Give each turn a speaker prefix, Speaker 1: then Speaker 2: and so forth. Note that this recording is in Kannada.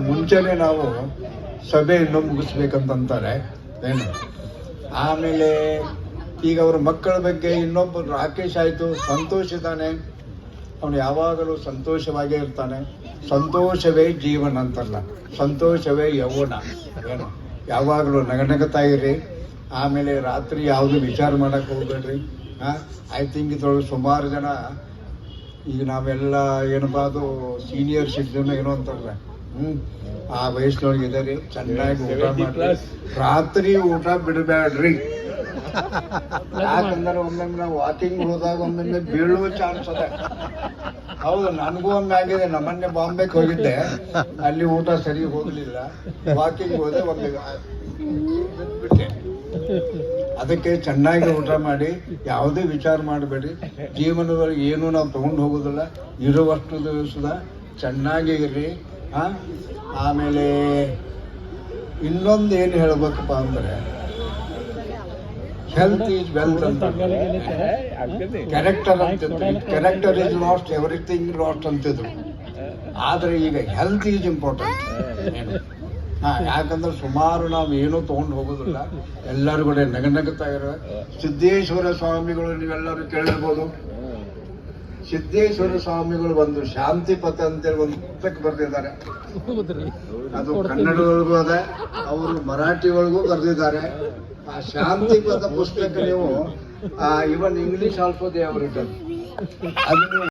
Speaker 1: ಮುಂಚೆನೆ ನಾವು ಸಭೆಯನ್ನು ಮುಗಿಸ್ಬೇಕಂತಾರೆ ಏನು. ಆಮೇಲೆ ಈಗ ಅವ್ರ ಮಕ್ಕಳ ಬಗ್ಗೆ ಇನ್ನೊಬ್ಬರು ರಾಕೇಶ್ ಆಯಿತು, ಸಂತೋಷ ಇದ್ದಾನೆ, ಅವನು ಯಾವಾಗಲೂ ಸಂತೋಷವಾಗೇ ಇರ್ತಾನೆ. ಸಂತೋಷವೇ ಜೀವನ ಅಂತಲ್ಲ, ಸಂತೋಷವೇ ಯೌವನ ಏನು. ಯಾವಾಗಲೂ ನಗನಗತಾ ಇರಿ. ಆಮೇಲೆ ರಾತ್ರಿ ಯಾವುದು ವಿಚಾರ ಮಾಡಕ್ಕೆ ಹೋಗ್ಬೇಡ್ರಿ. ಐ ಥಿಂಕ್ ಇದ್ರೊಳಗೆ ಸುಮಾರು ಜನ ಈಗ ನಾವೆಲ್ಲ ಏನಪ್ಪ ಅದು ಸೀನಿಯರ್ ಸಿಟಿಸನ್ ಏನೋ ಅಂತಾರಲ್ಲ, ಆ ವಯಸ್ಸಿನೊಳಗೆ ಇದ್ದಾರೆ. ಚೆನ್ನಾಗಿ ಊಟ ಮಾಡ್ರಿ, ರಾತ್ರಿ ಊಟ ಬಿಡಬೇಡ್ರಿ. ಯಾಕಂದ್ರೆ ಒಮ್ಮೊಮ್ಮೆ ನಾವು ವಾಕಿಂಗ್ ಹೋದಾಗ ಒಮ್ಮೊಮ್ಮೆ ಬೀಳುವ ಚಾನ್ಸ್ ಅದ. ಹೌದು, ನನಗೂ ಒಮ್ಮೆಯಾಗಿದೆ. ನಮ್ಮನ್ನೆ ಬಾಂಬೆಗೆ ಹೋಗಿದ್ದೆ, ಅಲ್ಲಿ ಊಟ ಸರಿ ಹೋಗಲಿಲ್ಲ. ವಾಕಿಂಗ್ ಹೋದೆ, ಒಮ್ಮೆ ಬಿಟ್ಟೆ. ಅದಕ್ಕೆ ಚೆನ್ನಾಗಿ ಊಟ ಮಾಡಿ, ಯಾವುದೇ ವಿಚಾರ ಮಾಡಬೇಡಿ. ಜೀವನದೊಳಗೆ ಏನೂ ನಾವು ತಗೊಂಡು ಹೋಗೋದಿಲ್ಲ. ಇರುವಷ್ಟು ದಿವಸದ ಚೆನ್ನಾಗಿ ಇರ್ರಿ. ಆಮೇಲೆ ಇನ್ನೊಂದು ಏನು ಹೇಳ್ಬೇಕಪ್ಪ ಅಂದರೆ, ಹೆಲ್ತ್ ಈಸ್ ವೆಲ್ತ್ ಅಂತ. ಕ್ಯಾರೆಕ್ಟರ್ ಅಂತಿದ್ರು, character is last, everything last ಅಂತಿದ್ರು. ಆದರೆ ಈಗ ಹೆಲ್ತ್ ಈಸ್ ಇಂಪಾರ್ಟೆಂಟ್. ಯಾಕಂದ್ರೆ ಸುಮಾರು ನಾವು ಏನೂ ತೊಗೊಂಡು ಹೋಗೋದಿಲ್ಲ. ಎಲ್ಲರೂ ಕೂಡ ನಗನಗುತ್ತಾ ಇರೋ ಸಿದ್ದೇಶ್ವರ ಸ್ವಾಮಿಗಳು ನೀವೆಲ್ಲರೂ ಕೇಳಿರ್ಬೋದು. ಸಿದ್ದೇಶ್ವರ ಸ್ವಾಮಿಗಳು ಒಂದು ಶಾಂತಿ ಪಥ ಅಂತೇಳಿ ಒಂದು ಪುಸ್ತಕ ಬರೆದಿದ್ದಾರೆ. ಅದು ಕನ್ನಡದೊಳಗೂ ಅದ, ಅವರು ಮರಾಠಿ ಒಳಗೂ ಬರೆದಿದ್ದಾರೆ. ಆ ಶಾಂತಿ ಪಥ ಪುಸ್ತಕ ನೀವು ಇವನ್ ಇಂಗ್ಲಿಷ್ ಆಲ್ಸೋ ದೇ ಅವರು ಅದನ್ನು